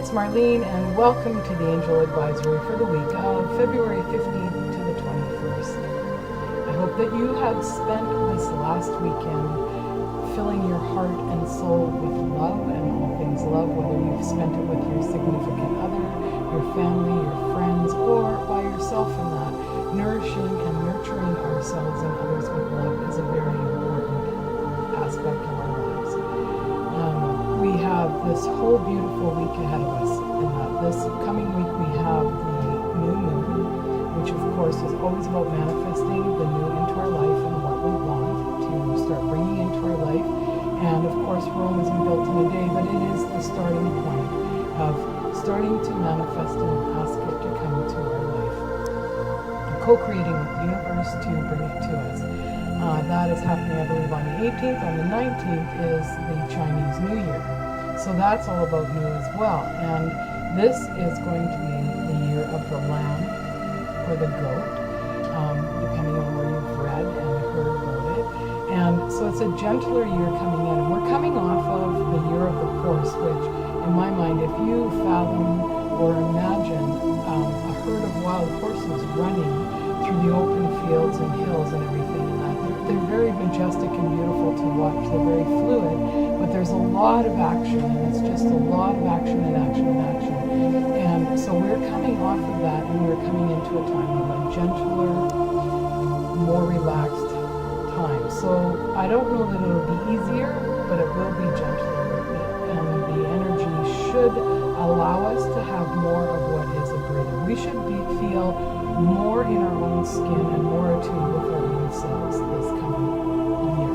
it's Marlene, and welcome to the Angel Advisory for the week of February 15th to the 21st. I hope that you have spent this last weekend filling your heart and soul with love and all things love, whether you've spent it with your significant other, your family, your friends, or by yourself in that. Nourishing and nurturing ourselves and others with love is a very important aspect of our lives. We have this whole beautiful week ahead of us, and that this coming week we have the new moon, which of course is always about manifesting the new into our life and what we want to start bringing into our life. And of course Rome isn't built in a day, but it is the starting point of starting to manifest and ask it to come into our life, co-creating with the universe to bring it to us. That is happening, I believe, on the 18th. On the 19th is the Chinese New Year. So that's all about new as well. And this is going to be the year of the lamb or the goat, depending on where you've read and heard about it. And so it's a gentler year coming in. And we're coming off of the year of the horse, which in my mind, if you fathom or imagine a herd of wild horses running through the open fields and hills and everything, and that they're very majestic and beautiful to watch. They're very fluid, but there's a lot of action, and it's just a lot of action and action and action. And so we're coming off of that, and we're coming into a time of a gentler, more relaxed time. So I don't know that it'll be easier, but it will be gentler, and the energy should allow us to have more of what is a breather. We should feel more in our own skin and more attuned with our own selves this coming year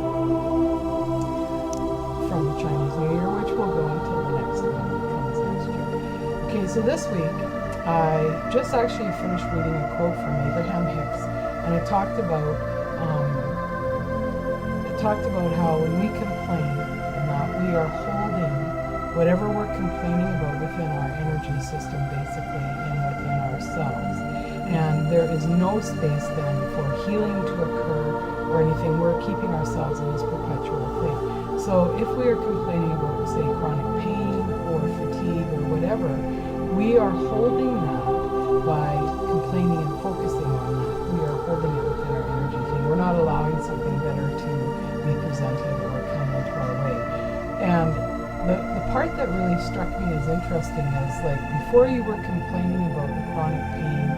from the Chinese New Year, which will go until the next one that comes next year. Okay, so this week I just actually finished reading a quote from Abraham Hicks, and it talked about how when we complain and that we are holding whatever we're complaining about within our energy system, basically, and within ourselves. And there is no space then for healing to occur or anything. We're keeping ourselves in this perpetual thing. So if we are complaining about, say, chronic pain or fatigue or whatever, we are holding that by complaining and focusing on that. We are holding it within our energy thing. We're not allowing something better to be presented or come into our way. And the part that really struck me as interesting is, like, before you were complaining about the chronic pain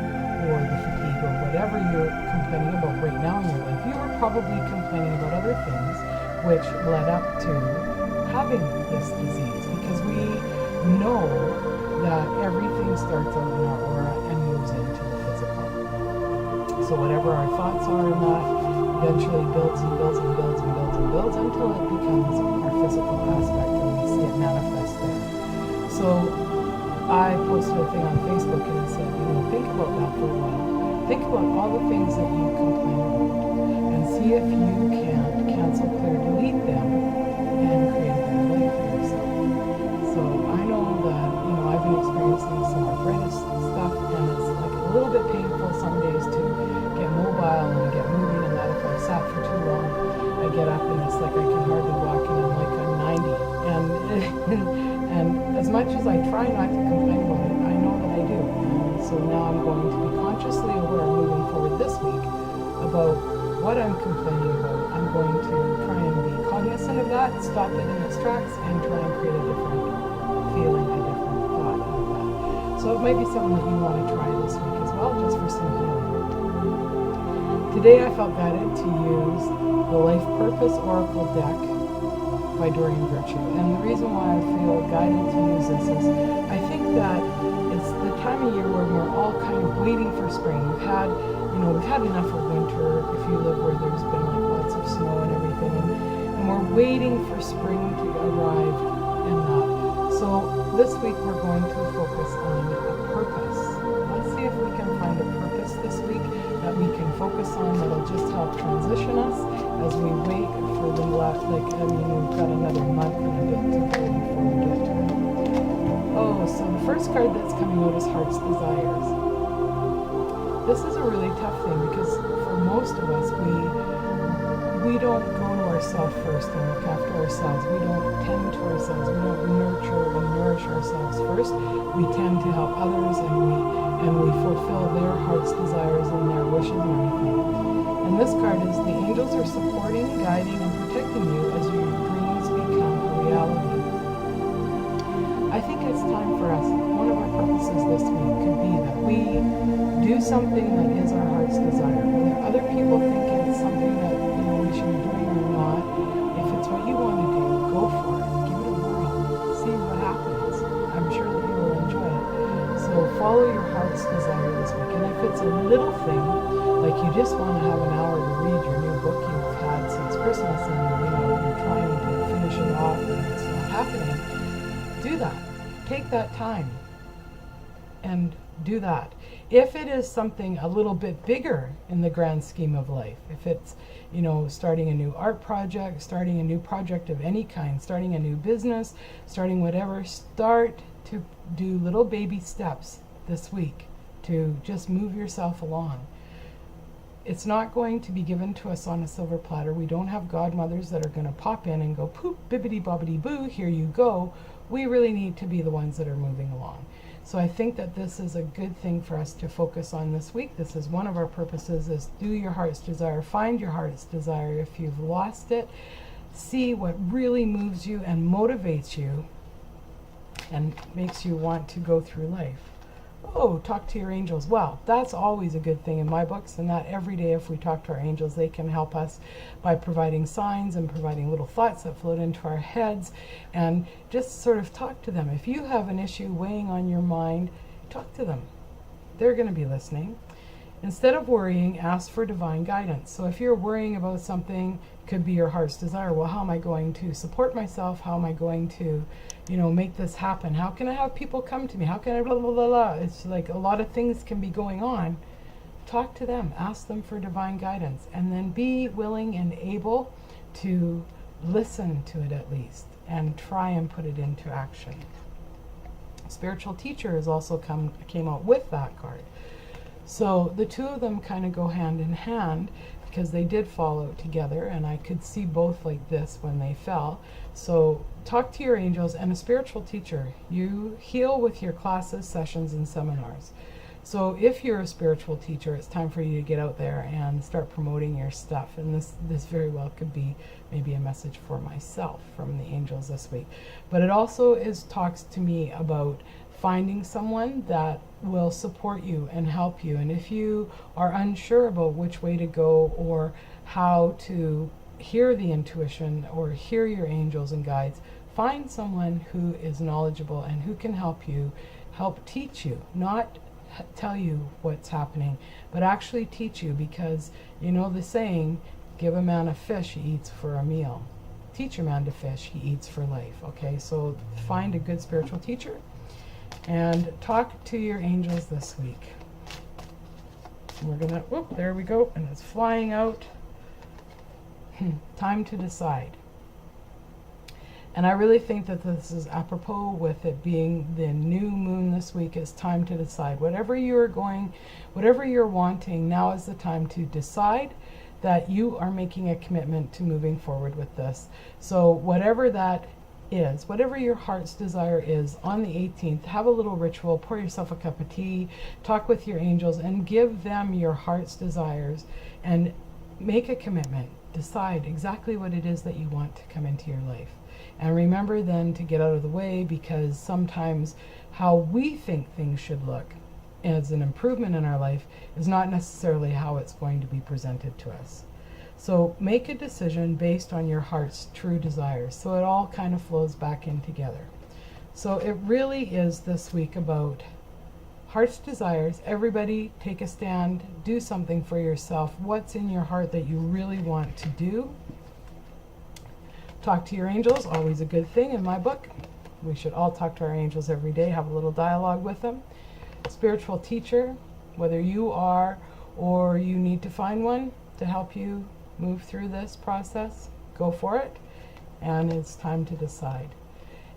or the fatigue or whatever you're complaining about right now in your life, you were probably complaining about other things which led up to having this disease, because we know that everything starts out in our aura and moves into the physical. So whatever our thoughts are in that eventually builds and builds and builds and builds and builds until it becomes our physical aspect and we see it manifest there. So I posted a thing on Facebook and I said, think about that for a while. Think about all the things that you complain about and see if you can cancel, clear, delete them and create a better life for yourself. So I know that, I've been experiencing some arthritis stuff, and it's like a little bit painful some days to get mobile and get moving, and that if I've sat for too long, I get up and it's like I can hardly walk and I'm like I'm 90. And as much as I try not to complain about it, I know that I do. And so now I'm going to be consciously aware moving forward this week about what I'm complaining about. I'm going to try and be cognizant of that, stop it in its tracks, and try and create a different feeling, a different thought out of that. So it might be something that you want to try this week as well, just for some healing. Today I felt guided to use the Life Purpose Oracle deck by Doreen Virtue. And the reason why I feel guided to use this is I think that it's the time of year where we're all kind of waiting for spring. We've had enough of winter if you live where there's been like lots of snow and everything, and we're waiting for spring to arrive and that. So this week we're going to focus on a purpose. Let's see if we can find a purpose this week that we can focus on that'll just help transition us as we wait for the last, we've got another month and a bit to go before we get to it. Oh, so the first card that's coming out is Heart's Desires. This is a really tough thing because for most of us, we don't go to our ourselves first and look after ourselves, we don't tend to ourselves, we don't nurture and nourish ourselves first, we tend to help others, and we fulfill their heart's desires and their wishes and everything. And this card is the angels are supporting, guiding, and protecting you as your dreams become a reality. I think it's time for us, one of our purposes this week could be that we do something that is our heart's desire. Whether other people think it's something that we should be doing or not, if it's what you want to do, go for it. Give it a whirl. See what happens. I'm sure that you will enjoy it. So follow your heart's desire this week. And if it's a little thing, like you just want to have an hour to read your new book you've had since Christmas and you're trying to finish it off and it's not happening, do that. Take that time and do that. If it is something a little bit bigger in the grand scheme of life, if it's, starting a new art project, starting a new project of any kind, starting a new business, starting whatever, start to do little baby steps this week to just move yourself along. It's not going to be given to us on a silver platter. We don't have godmothers that are going to pop in and go, poop, bibbity bobbity boo, here you go. We really need to be the ones that are moving along. So I think that this is a good thing for us to focus on this week. This is one of our purposes, is do your heart's desire. Find your heart's desire if you've lost it. See what really moves you and motivates you and makes you want to go through life. Oh, talk to your angels. Well, that's always a good thing in my books, and that every day if we talk to our angels, they can help us by providing signs and providing little thoughts that float into our heads, and just sort of talk to them. If you have an issue weighing on your mind, talk to them. They're going to be listening. Instead of worrying, ask for divine guidance. So if you're worrying about something, could be your heart's desire. Well, how am I going to support myself? How am I going to, make this happen? How can I have people come to me? How can I blah, blah, blah, blah? It's like a lot of things can be going on. Talk to them. Ask them for divine guidance. And then be willing and able to listen to it at least and try and put it into action. Spiritual teacher has also came out with that card. So the two of them kind of go hand in hand because they did fall out together, and I could see both like this when they fell. So talk to your angels and a spiritual teacher. You heal with your classes, sessions, and seminars. So if you're a spiritual teacher, it's time for you to get out there and start promoting your stuff. And this very well could be maybe a message for myself from the angels this week. But it also talks to me about finding someone that will support you and help you. And if you are unsure about which way to go or how to hear the intuition or hear your angels and guides, find someone who is knowledgeable and who can help you, help teach you, not tell you what's happening, but actually teach you, because the saying, give a man a fish, he eats for a meal. Teach a man to fish, he eats for life. Okay, so find a good spiritual teacher and talk to your angels this week. We're gonna, there we go, and it's flying out. Time to decide. And I really think that this is apropos with it being the new moon this week. It's time to decide. Whatever you're wanting, now is the time to decide that you are making a commitment to moving forward with this. So whatever that is, whatever your heart's desire is, on the 18th, have a little ritual, pour yourself a cup of tea, talk with your angels, and give them your heart's desires, and make a commitment. Decide exactly what it is that you want to come into your life. And remember then to get out of the way, because sometimes how we think things should look as an improvement in our life is not necessarily how it's going to be presented to us. So make a decision based on your heart's true desires. So it all kind of flows back in together. So it really is this week about heart's desires. Everybody take a stand, do something for yourself. What's in your heart that you really want to do? Talk to your angels, always a good thing in my book. We should all talk to our angels every day, have a little dialogue with them. Spiritual teacher, whether you are or you need to find one to help you move through this process, go for it. And it's time to decide.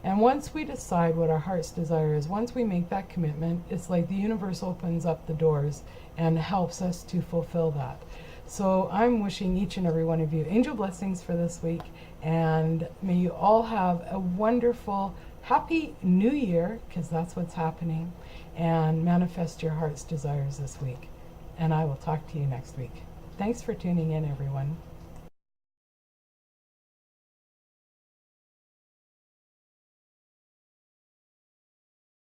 And once we decide what our heart's desire is, once we make that commitment, it's like the universe opens up the doors and helps us to fulfill that. So I'm wishing each and every one of you angel blessings for this week, and may you all have a wonderful, happy new year, because that's what's happening, and manifest your heart's desires this week. And I will talk to you next week. Thanks for tuning in, everyone.